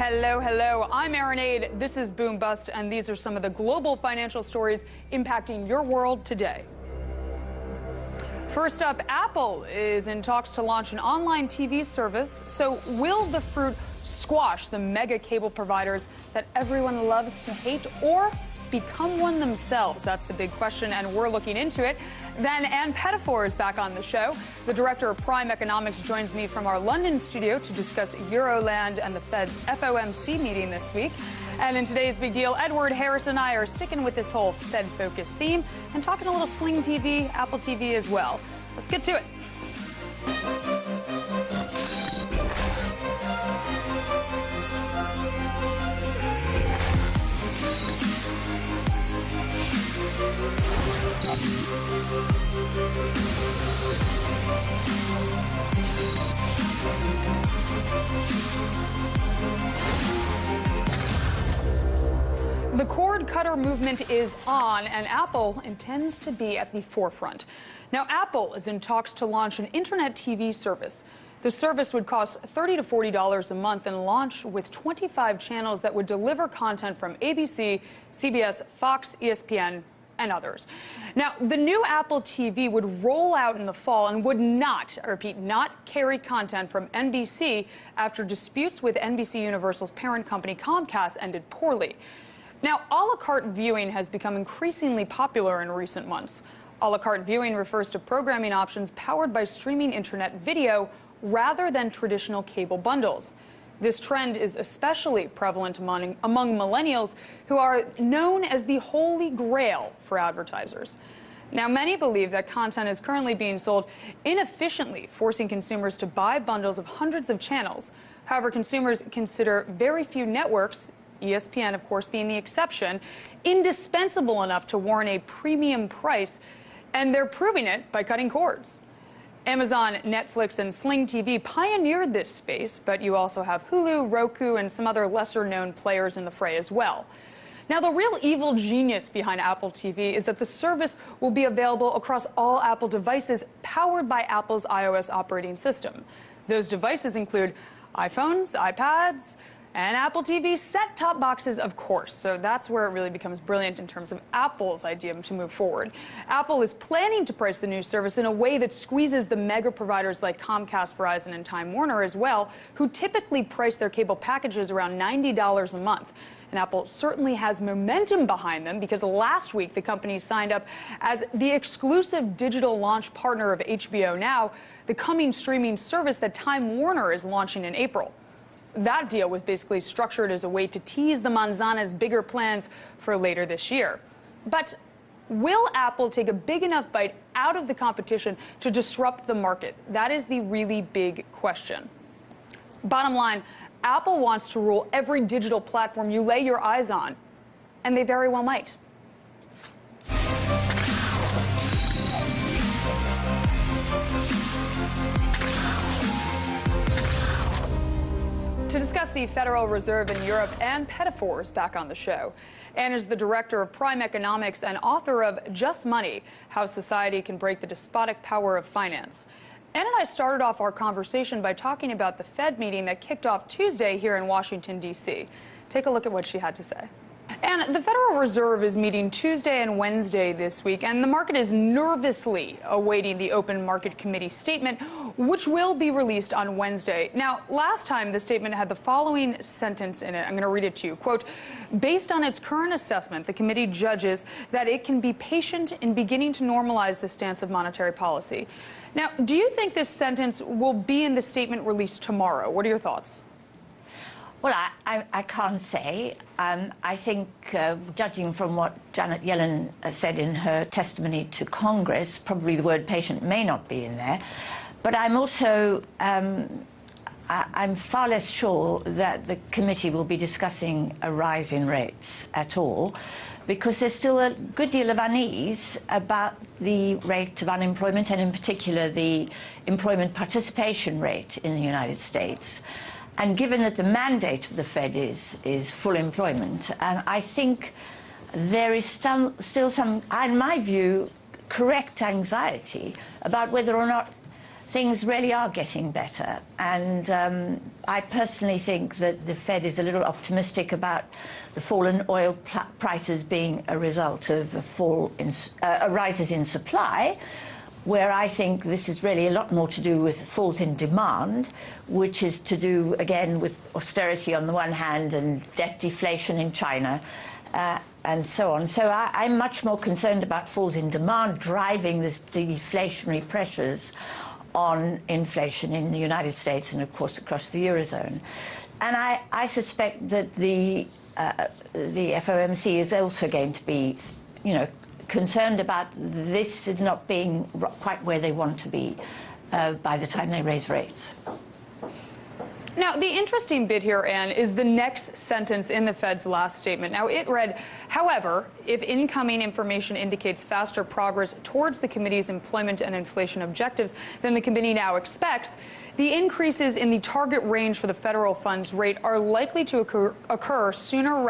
Hello, hello. I'm Erin Aid. This is Boom Bust, and these are some of the global financial stories impacting your world today. First up, Apple is in talks to launch an online TV service. So will the fruit squash the mega cable providers that everyone loves to hate, or become one themselves? That's the big question, and we're looking into it. Then Pettifor is back on the show. The director of Prime Economics joins me from our London studio to discuss Euroland and the Fed's FOMC meeting this week. And in today's Big Deal, Edward Harris and I are sticking with this whole Fed-focused theme and talking a little Sling TV, Apple TV as well. Let's get to it. The cord cutter movement is on, and Apple intends to be at the forefront. Now, Apple is in talks to launch an internet TV service. The service would cost $30 to $40 a month and launch with 25 channels that would deliver content from ABC, CBS, Fox, ESPN, and others. Now, the new Apple TV would roll out in the fall and would not, I repeat, not carry content from NBC after disputes with NBC Universal's parent company Comcast ended poorly. Now, a la carte viewing has become increasingly popular in recent months. A la carte viewing refers to programming options powered by streaming internet video rather than traditional cable bundles. This trend is especially prevalent among millennials, who are known as the holy grail for advertisers. Now, many believe that content is currently being sold inefficiently, forcing consumers to buy bundles of hundreds of channels. However, consumers consider very few networks, ESPN, of course, being the exception, indispensable enough to warrant a premium price, and they're proving it by cutting cords. Amazon, Netflix, and Sling TV pioneered this space, but you also have Hulu, Roku, and some other lesser-known players in the fray as well. Now, the real evil genius behind Apple TV is that the service will be available across all Apple devices powered by Apple's iOS operating system. Those devices include iPhones, iPads, and Apple TV set-top boxes, of course. So that's where it really becomes brilliant in terms of Apple's idea to move forward. Apple is planning to price the new service in a way that squeezes the mega providers like Comcast, Verizon, and Time Warner as well, who typically price their cable packages around $90 a month. And Apple certainly has momentum behind them, because last week the company signed up as the exclusive digital launch partner of HBO Now, the coming streaming service that Time Warner is launching in April. That deal was basically structured as a way to tease the Manzana's bigger plans for later this year. But will Apple take a big enough bite out of the competition to disrupt the market? That is the really big question. Bottom line, Apple wants to rule every digital platform you lay your eyes on, and they very well might. To discuss the Federal Reserve in Europe, Ann Pettifor is back on the show. Ann is the director of Prime Economics and author of Just Money: How Society Can Break the Despotic Power of Finance. Ann and I started off our conversation by talking about the Fed meeting that kicked off Tuesday here in Washington, D.C. Take a look at what she had to say. And the Federal Reserve is meeting Tuesday and Wednesday this week, and the market is nervously awaiting the Open Market Committee statement, which will be released on Wednesday. Now, last time the statement had the following sentence in it. I'm going to read it to you. Quote, based on its current assessment, the committee judges that it can be patient in beginning to normalize the stance of monetary policy. Now, do you think this sentence will be in the statement released tomorrow? What are your thoughts? Well, I can't say. I think, judging from what Janet Yellen said in her testimony to Congress, probably the word patient may not be in there. But I'm also, I'm far less sure that the committee will be discussing a rise in rates at all, because there's still a good deal of unease about the rate of unemployment, and in particular the employment participation rate in the United States. And given that the mandate of the Fed is full employment, and I think there is still some, in my view, correct anxiety about whether or not things really are getting better. And I personally think that the Fed is a little optimistic about the fall in oil prices being a result of a fall in rises in supply, where I think this is really a lot more to do with falls in demand, which is to do, again, with austerity on the one hand and debt deflation in China, and so on. So I'm much more concerned about falls in demand driving the deflationary pressures on inflation in the United States and, of course, across the Eurozone. And I suspect that the FOMC is also going to be, concerned about this not being quite where they want to be by the time they raise rates. Now, the interesting bit here, Anne, is the next sentence in the Fed's last statement. Now, it read, however, if incoming information indicates faster progress towards the committee's employment and inflation objectives than the committee now expects, the increases in the target range for the federal funds rate are likely to occur sooner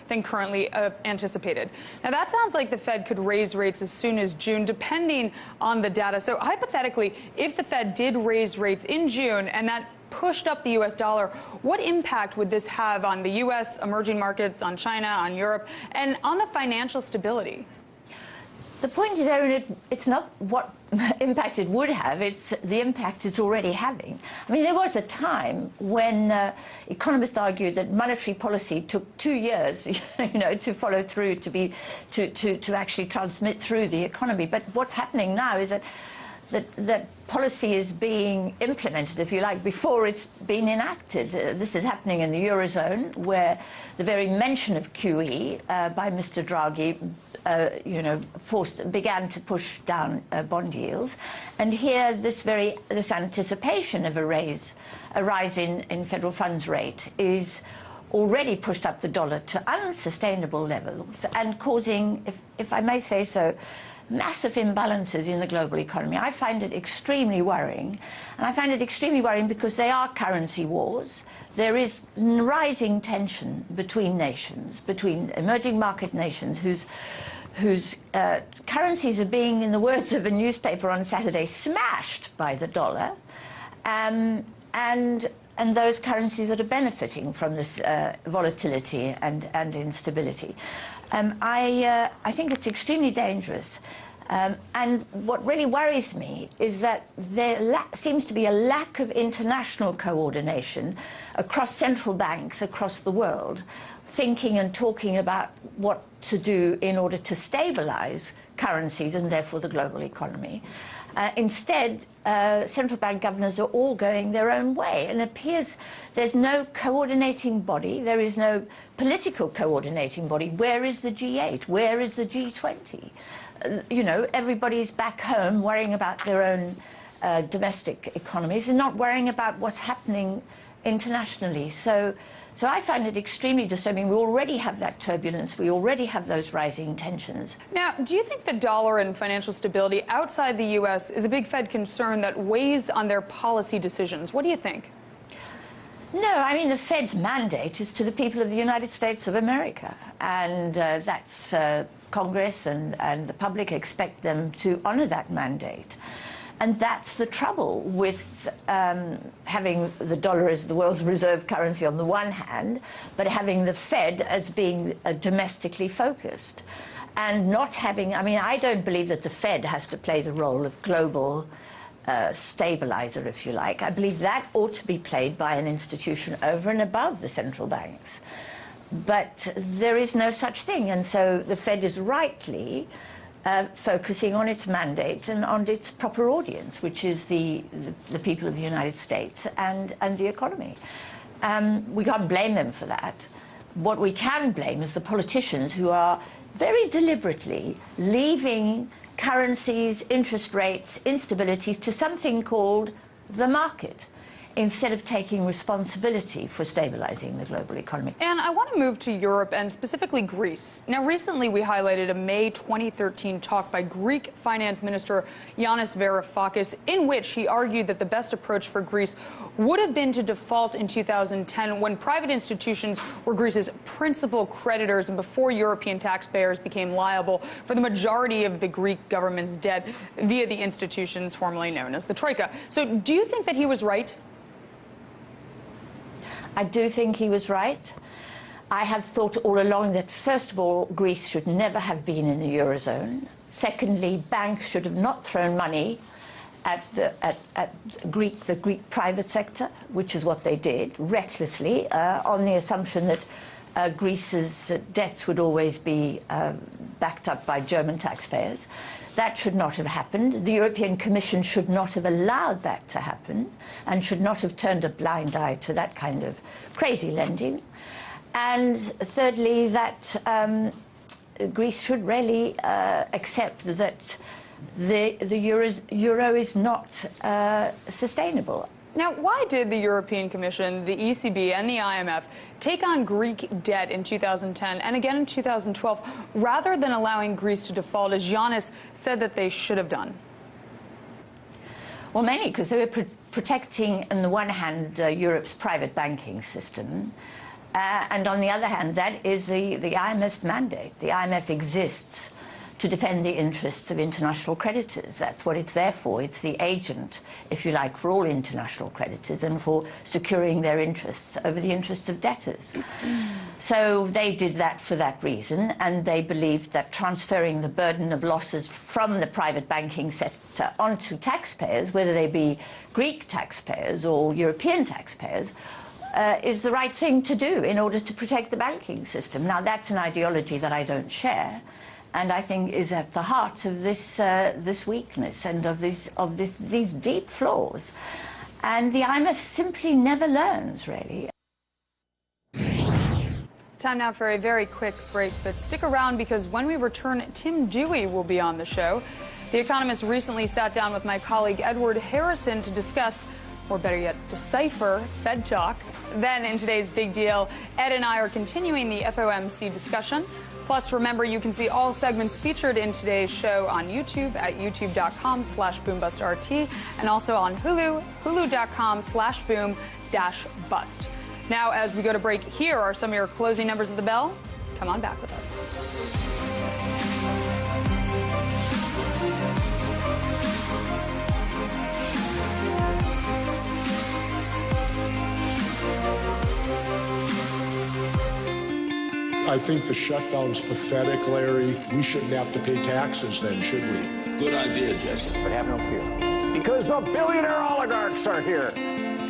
than currently anticipated. Now, that sounds like the Fed could raise rates as soon as June, depending on the data. So hypothetically, if the Fed did raise rates in June and that pushed up the U.S. dollar, what impact would this have on the U.S., emerging markets, on China, on Europe, and on the financial stability? The point is, Erin, it's not what impact it would have, it's the impact it's already having. I mean, there was a time when economists argued that monetary policy took 2 years, to follow through, to actually transmit through the economy. But what's happening now is that policy is being implemented, if you like, before it's been enacted. This is happening in the Eurozone, where the very mention of QE by Mr. Draghi began to push down bond yields. And here, this anticipation of a rise in federal funds rate is already pushed up the dollar to unsustainable levels and causing, if I may say so, massive imbalances in the global economy. I find it extremely worrying. And I find it extremely worrying because they are currency wars. There is rising tension between nations, between emerging market nations whose currencies are being, in the words of a newspaper on Saturday, smashed by the dollar, and those currencies that are benefiting from this volatility and instability. I think it's extremely dangerous. And what really worries me is that there seems to be a lack of international coordination across central banks across the world, thinking and talking about what to do in order to stabilize currencies and therefore the global economy. Instead, central bank governors are all going their own way, and it appears there's no coordinating body, there is no political coordinating body. Where is the G8? Where is the G20? Everybody's back home worrying about their own domestic economies and not worrying about what's happening internationally. So I find it extremely disturbing. We already have that turbulence. We already have those rising tensions. Now, do you think the dollar and financial stability outside the U.S. is a big Fed concern that weighs on their policy decisions? What do you think? No, I mean, the Fed's mandate is to the people of the United States of America. And that's Congress and the public expect them to honor that mandate. And that's the trouble with having the dollar as the world's reserve currency on the one hand, but having the Fed as being domestically focused. And not having, I mean, I don't believe that the Fed has to play the role of global stabilizer, if you like. I believe that ought to be played by an institution over and above the central banks. But there is no such thing. And so the Fed is rightly focusing on its mandate and on its proper audience, which is the people of the United States and the economy. We can't blame them for that. What we can blame is the politicians who are very deliberately leaving currencies, interest rates, instabilities to something called the market, instead of taking responsibility for stabilizing the global economy. And I want to move to Europe and specifically Greece. Now, recently we highlighted a May 2013 talk by Greek Finance Minister Yanis Varoufakis, in which he argued that the best approach for Greece would have been to default in 2010 when private institutions were Greece's principal creditors and before European taxpayers became liable for the majority of the Greek government's debt via the institutions formerly known as the Troika. So do you think that he was right? I do think he was right. I have thought all along that, first of all, Greece should never have been in the Eurozone. Secondly, banks should have not thrown money at the Greek private sector, which is what they did, recklessly, on the assumption that Greece's debts would always be backed up by German taxpayers. That should not have happened. The European Commission should not have allowed that to happen and should not have turned a blind eye to that kind of crazy lending. And thirdly, that Greece should really accept that the euro is not sustainable. Now, why did the European Commission, the ECB, and the IMF take on Greek debt in 2010 and again in 2012 rather than allowing Greece to default, as Giannis said that they should have done? Well, mainly because they were protecting, on the one hand, Europe's private banking system, and on the other hand, that is the IMF's mandate. The IMF exists to defend the interests of international creditors. That's what it's there for. It's the agent, if you like, for all international creditors and for securing their interests over the interests of debtors. So they did that for that reason, and they believed that transferring the burden of losses from the private banking sector onto taxpayers, whether they be Greek taxpayers or European taxpayers, is the right thing to do in order to protect the banking system. Now, that's an ideology that I don't share, and I think is at the heart of this this weakness and of these deep flaws. And the IMF simply never learns, really. Time now for a very quick break, but stick around because when we return, Tim Dewey will be on the show. The Economist recently sat down with my colleague Edward Harrison to discuss, or better yet, decipher Fed talk. Then in today's Big Deal, Ed and I are continuing the FOMC discussion. Plus, remember, you can see all segments featured in today's show on YouTube at youtube.com/boombustrt and also on Hulu, hulu.com/boom-bust. Now, as we go to break, here are some of your closing numbers of the bell. Come on back with us. I think the shutdown's pathetic, Larry. We shouldn't have to pay taxes then, should we? Good idea, Jesse. But have no fear, because the billionaire oligarchs are here.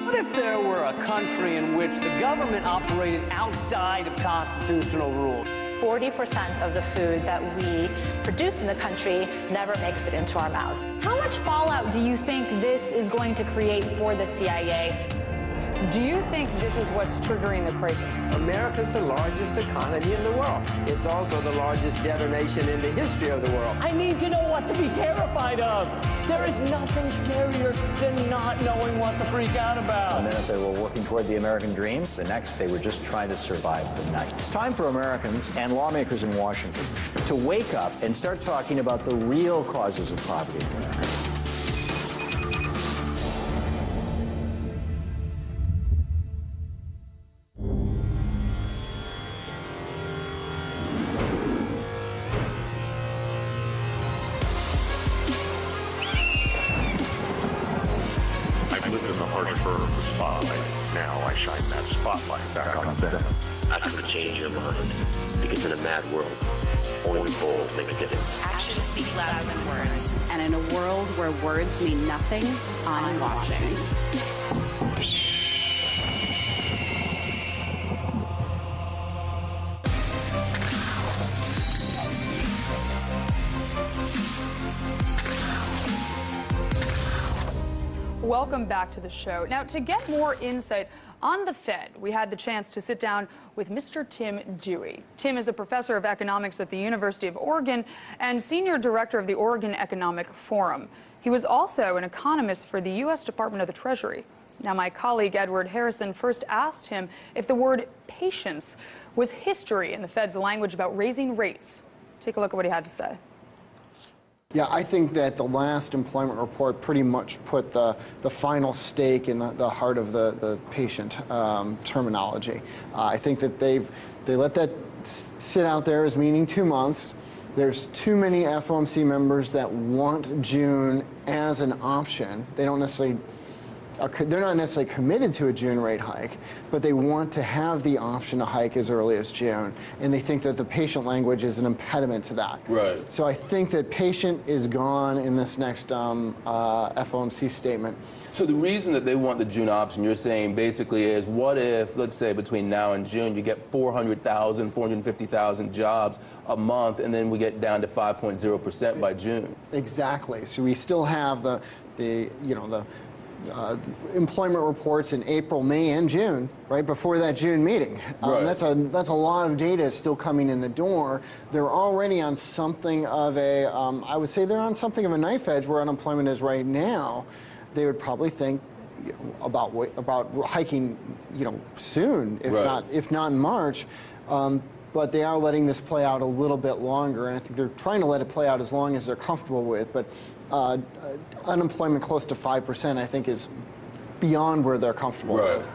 What if there were a country in which the government operated outside of constitutional rule? 40% of the food that we produce in the country never makes it into our mouths. How much fallout do you think this is going to create for the CIA? Do you think this is what's triggering the crisis? America's the largest economy in the world. It's also the largest debtor nation in the history of the world. I need to know what to be terrified of. There is nothing scarier than not knowing what to freak out about. One minute they were working toward the American dream, the next they were just trying to survive the night. It's time for Americans and lawmakers in Washington to wake up and start talking about the real causes of poverty in America. That's going to change your mind. Because in a mad world, only bold make a difference. Actions speak louder than words. And in a world where words mean nothing, I'm watching. Welcome back to the show. Now, to get more insight on the Fed, we had the chance to sit down with Mr. Tim Dewey. Tim is a professor of economics at the University of Oregon and senior director of the Oregon Economic Forum. He was also an economist for the U.S. Department of the Treasury. Now, my colleague Edward Harrison first asked him if the word patience was history in the Fed's language about raising rates. Take a look at what he had to say. Yeah, I think that the last employment report pretty much put the final stake in the heart of the patient terminology. I think that they let that sit out there as meaning 2 months. There's too many FOMC members that want June as an option. They don't necessarily they're not necessarily committed to a June rate hike, but they want to have the option to hike as early as June, and they think that the patient language is an impediment to that. Right. So I think that patient is gone in this next FOMC statement. So the reason that they want the June option, you're saying basically is, what if, let's say between now and June, you get 400,000, 450,000 jobs a month, and then we get down to 5.0% by June? Exactly. So we still have the employment reports in April, May, and June, right before that June meeting. Right. That's a lot of data still coming in the door. They're already on something of a, I would say they're on something of a knife edge where unemployment is right now. They would probably think about hiking, soon, if not in March. But they are letting this play out a little bit longer, and I think they're trying to let it play out as long as they're comfortable with. But unemployment close to 5%, I think, is beyond where they're comfortable with.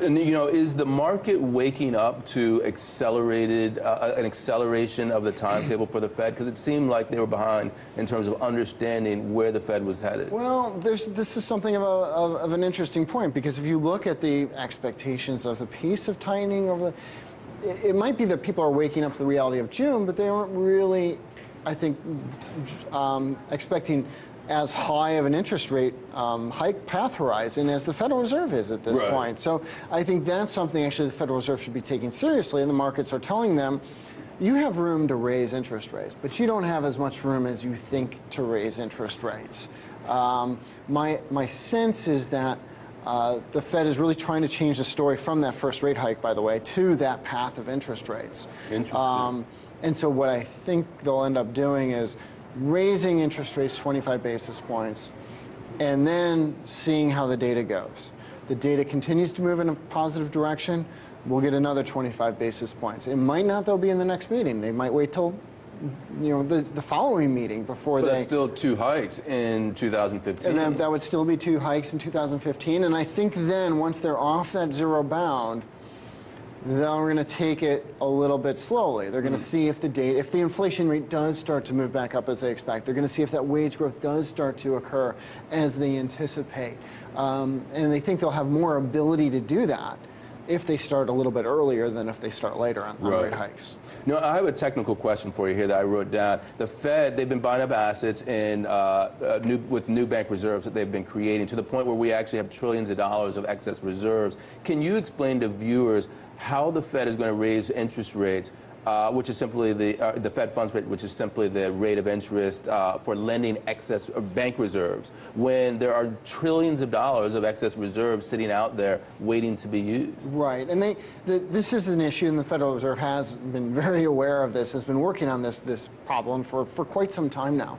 And is the market waking up to an acceleration of the timetable for the Fed? Because it seemed like they were behind in terms of understanding where the Fed was headed. Well, this is something of an interesting point, because if you look at the expectations of the pace of tightening it might be that people are waking up to the reality of June, but they aren't really, I think, expecting as high of an interest rate hike path horizon as the Federal Reserve is at this point. So I think that's something actually the Federal Reserve should be taking seriously, and the markets are telling them, you have room to raise interest rates, but you don't have as much room as you think to raise interest rates. My sense is that the Fed is really trying to change the story from that first rate hike, by the way, to that path of interest rates. Interesting. And so what I think they'll end up doing is raising interest rates 25 basis points and then seeing how the data goes. The data continues to move in a positive direction, we'll get another 25 basis points. It might not, though, be in the next meeting. They might wait till the following meeting before But that's still 2 hikes in 2015. And then that would still be 2 hikes in 2015. And I think then, once they're off that zero bound, they're going to take it a little bit slowly. They're going to see if the inflation rate does start to move back up as they expect. They're going to see if that wage growth does start to occur as they anticipate. And they think they'll have more ability to do that if they start a little bit earlier than if they start later on rate hikes. I have a technical question for you here that I wrote down. The Fed, they've been buying up assets with new bank reserves that they've been creating, to the point where we actually have trillions of dollars of excess reserves. Can you explain to viewers how the Fed is going to raise interest rates, which is simply the Fed funds rate, which is simply the rate of interest for lending excess bank reserves, when there are trillions of dollars of excess reserves sitting out there waiting to be used? Right, and this is an issue, and the Federal Reserve has been very aware of this, has been working on this problem for quite some time now.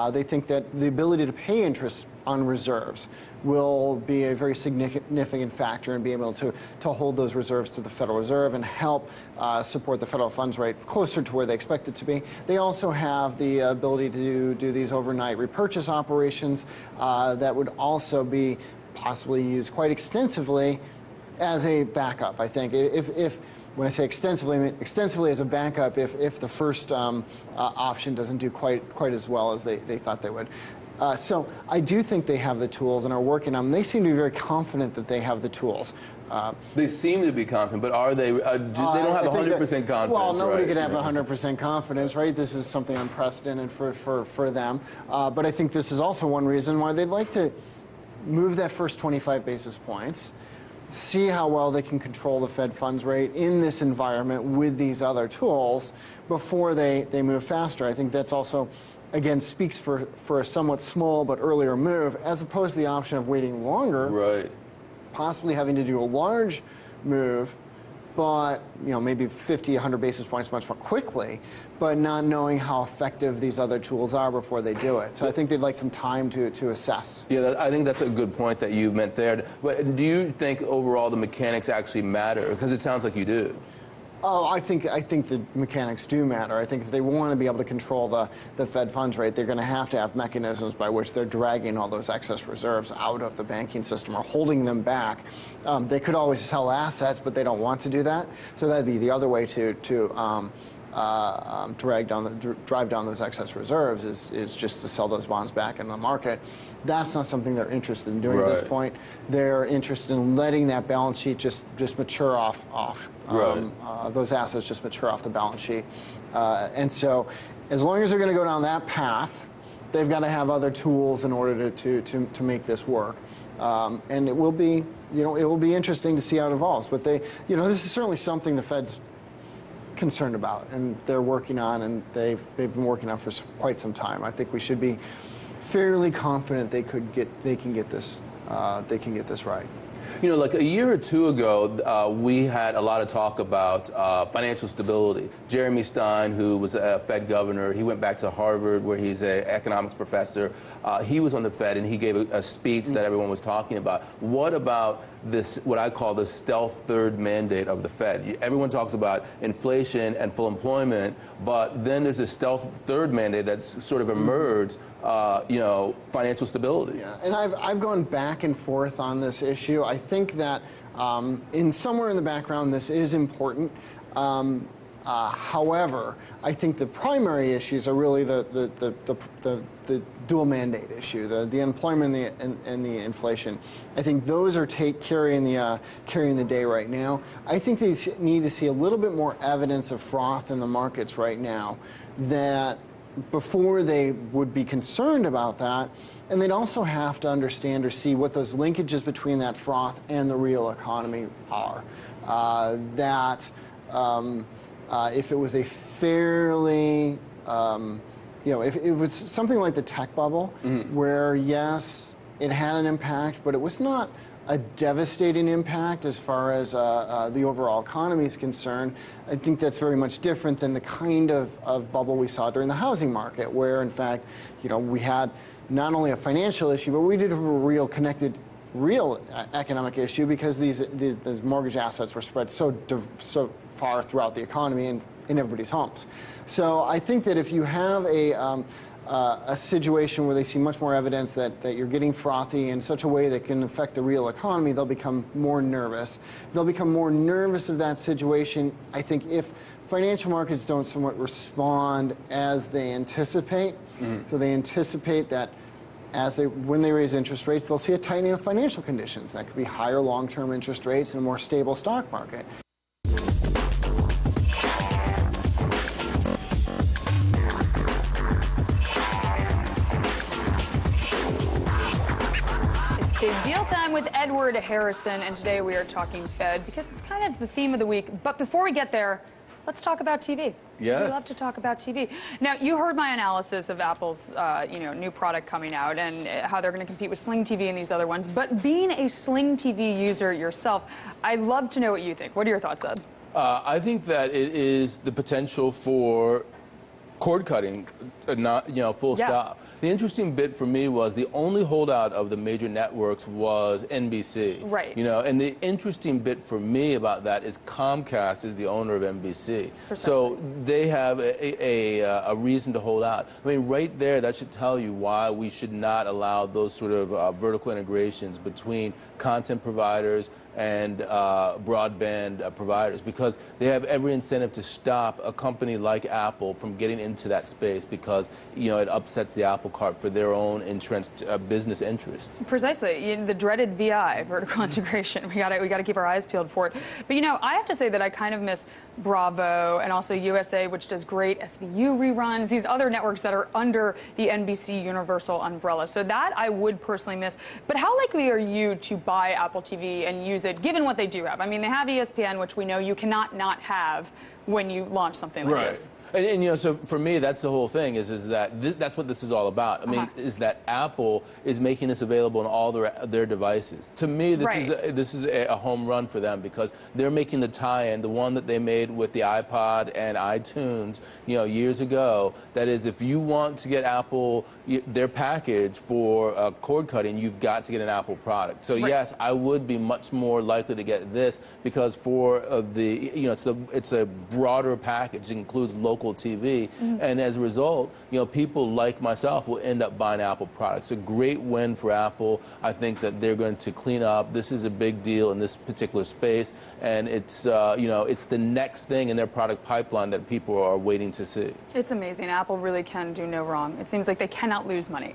They think that the ability to pay interest on reserves will be a very significant factor in being able to hold those reserves to the Federal Reserve and help support the federal funds rate closer to where they expect it to be. They also have the ability to do these overnight repurchase operations that would also be possibly used quite extensively as a backup, I think. When I say extensively, I mean extensively as a backup if the first option doesn't do quite as well as they thought they would. So I do think they have the tools and are working on them. They seem to be very confident that they have the tools. They seem to be confident, but are they? They don't have 100% confidence. Well, nobody could have 100% confidence, right? This is something unprecedented for them. But I think this is also one reason why they'd like to move that first 25 basis points, see how well they can control the Fed funds rate in this environment with these other tools before they move faster. I think that's also, again, speaks for a somewhat small but earlier move, as opposed to the option of waiting longer, possibly having to do a large move, but maybe 50, 100 basis points much more quickly, but not knowing how effective these other tools are before they do it. So I think they'd like some time to assess. Yeah, I think that's a good point that you meant there. But do you think overall the mechanics actually matter? Because it sounds like you do. Oh, I think the mechanics do matter. I think if they want to be able to control the Fed funds rate, they're going to have mechanisms by which they're dragging all those excess reserves out of the banking system or holding them back. They could always sell assets, but they don't want to do that. So that'd be the other way to drive down those excess reserves is just to sell those bonds back in the market. That's not something they're interested in doing at this point. They're interested in letting that balance sheet just mature off. Those assets just mature off the balance sheet. And so as long as they're going to go down that path, they've got to have other tools in order to make this work. And it will be, it will be interesting to see how it evolves. But this is certainly something the Fed's concerned about, and they're working on, and they've been working on for quite some time. I think we should be fairly confident they can get this right. Like a year or two ago, we had a lot of talk about financial stability. Jeremy Stein, who was a Fed governor, he went back to Harvard, where he's an economics professor. He was on the Fed, and he gave a speech that everyone was talking about. What about this, what I call the stealth third mandate of the Fed? Everyone talks about inflation and full employment, but then there's this stealth third mandate that's sort of emerged. Financial stability. Yeah, and I've gone back and forth on this issue. I think that in somewhere in the background this is important. However, I think the primary issues are really the dual mandate issue, the unemployment and the inflation. I think those are carrying the day right now. I think they need to see a little bit more evidence of froth in the markets right now that before they would be concerned about that, and they'd also have to understand or see what those linkages between that froth and the real economy are. If it was a fairly, if it was something like the tech bubble, where yes, it had an impact, but it was not a devastating impact as far as the overall economy is concerned. I think that's very much different than the kind of bubble we saw during the housing market, where in fact, we had not only a financial issue, but we did have a real economic issue because these mortgage assets were spread so far throughout the economy and in everybody's homes. So I think that if you have a situation where they see much more evidence that you're getting frothy in such a way that can affect the real economy, they'll become more nervous. They'll become more nervous of that situation, I think, if financial markets don't somewhat respond as they anticipate. So they anticipate that when they raise interest rates, they'll see a tightening of financial conditions. That could be higher long-term interest rates and a more stable stock market. Big Deal Time with Edward Harrison, and today we are talking Fed because it's kind of the theme of the week. But before we get there, let's talk about TV. Yes. We love to talk about TV. Now, you heard my analysis of Apple's, new product coming out and how they're going to compete with Sling TV and these other ones. But being a Sling TV user yourself, I'd love to know what you think. What are your thoughts, Ed? I think that it is the potential for cord cutting, full stop. The interesting bit for me was the only holdout of the major networks was NBC. Right. And the interesting bit for me about that is Comcast is the owner of NBC. Precisely. So they have a reason to hold out. I mean, right there, that should tell you why we should not allow those sort of vertical integrations between content providers and broadband providers, because they have every incentive to stop a company like Apple from getting into that space because it upsets the apple cart for their own entrenched business interests. Precisely, the dreaded VI, vertical integration. We got to keep our eyes peeled for it. But I have to say that I kind of miss Bravo and also USA, which does great SVU reruns. These other networks that are under the NBC Universal umbrella. So that I would personally miss. But how likely are you to buy Apple TV and use it, given what they do have? I mean, they have ESPN, which we know you cannot not have when you launch something like this. And, you know, so for me, that's the whole thing is that that's what this is all about. I mean, is that Apple is making this available on all their devices. To me, this is a home run for them because they're making the tie-in, the one that they made with the iPod and iTunes, you know, years ago. That is, if you want to get Apple their package for cord cutting, you've got to get an Apple product. So yes, I would be much more likely to get this because for you know, it's a broader package. It includes local TV, and as a result, you know, people like myself will end up buying Apple products. A great win for Apple. I think that they're going to clean up. This is a big deal in this particular space, and it's you know, it's the next thing in their product pipeline that people are waiting to see. It's amazing. Apple really can do no wrong. It seems like they cannot lose money.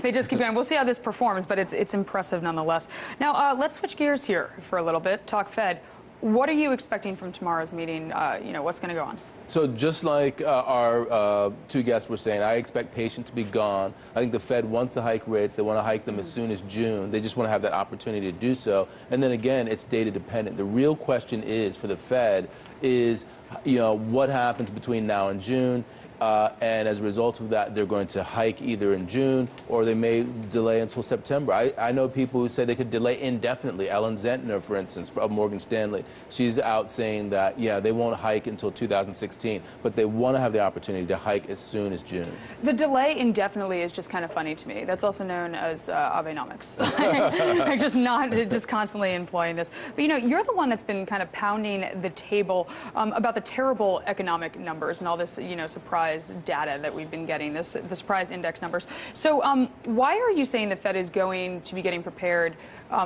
They just keep going. We'll see how this performs, but it's impressive nonetheless. Now let's switch gears here for a little bit. Talk Fed. What are you expecting from tomorrow's meeting? You know, what's going to go on? So just like our two guests were saying, I expect patience to be gone. I think the Fed wants to hike rates. They want to hike them as soon as June. They just want to have that opportunity to do so. And then again, it's data dependent. The real question is for the Fed is, you know, what happens between now and June? And as a result of that, they're going to hike either in June or they may delay until September. I know people who say they could delay indefinitely. Ellen Zentner, for instance, of Morgan Stanley, she's out saying that, yeah, they won't hike until 2016, but they want to have the opportunity to hike as soon as June. The delay indefinitely is just kind of funny to me. That's also known as Abenomics. I'm just constantly employing this. But, you know, you're the one that's been kind of pounding the table about the terrible economic numbers and all this, you know, surprise data that we've been getting, the surprise index numbers. So why are you saying the Fed is going to be getting prepared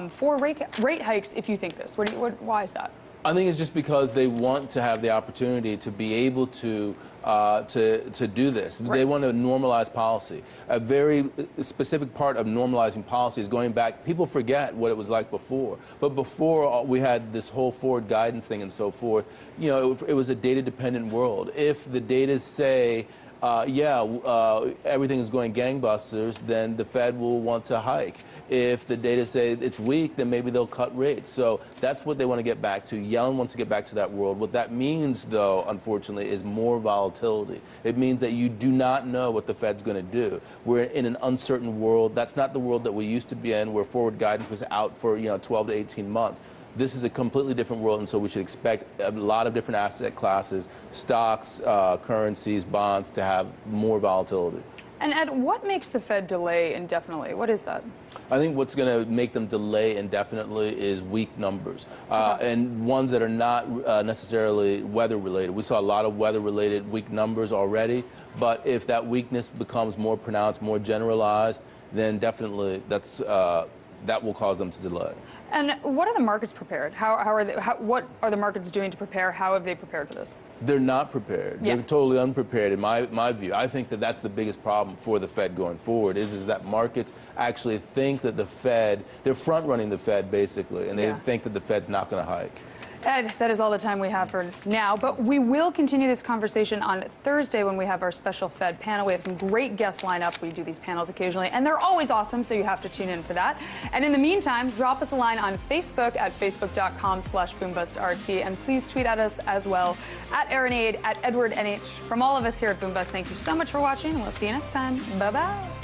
for rate hikes if you think this? Why is that? I think it's just because they want to have the opportunity to be able to do this. They want to normalize policy. A very specific part of normalizing policy is going back. People forget what it was like before. But before we had this whole forward guidance thing and so forth, you know, it was a data-dependent world. If the data say, everything is going gangbusters, then the Fed will want to hike. If the data say it's weak, then maybe they'll cut rates. So that's what they want to get back to. Yellen wants to get back to that world. What that means, though, unfortunately, is more volatility. It means that you do not know what the Fed's going to do. We're in an uncertain world. That's not the world that we used to be in, where forward guidance was out for 12 to 18 months. This is a completely different world, and so we should expect a lot of different asset classes, stocks, currencies, bonds, to have more volatility. And Ed, what makes the Fed delay indefinitely? What is that? I think what's going to make them delay indefinitely is weak numbers, and ones that are not necessarily weather-related. We saw a lot of weather-related weak numbers already, but if that weakness becomes more pronounced, more generalized, then definitely that will cause them to delay. And what are the markets prepared? What are the markets doing to prepare? How have they prepared for this? They're not prepared. They're totally unprepared in my view. I think that that's the biggest problem for the Fed going forward is that markets actually think that the Fed, they're front-running the Fed basically, and they think that the Fed's not going to hike. Ed, that is all the time we have for now, but we will continue this conversation on Thursday when we have our special Fed panel. We have some great guests lined up. We do these panels occasionally, and they're always awesome, so you have to tune in for that. And in the meantime, drop us a line on Facebook at facebook.com/BoomBustRT, and please tweet at us as well at Aaron Aid, at Edward NH. From all of us here at Boom Bust, thank you so much for watching, and we'll see you next time. Bye-bye.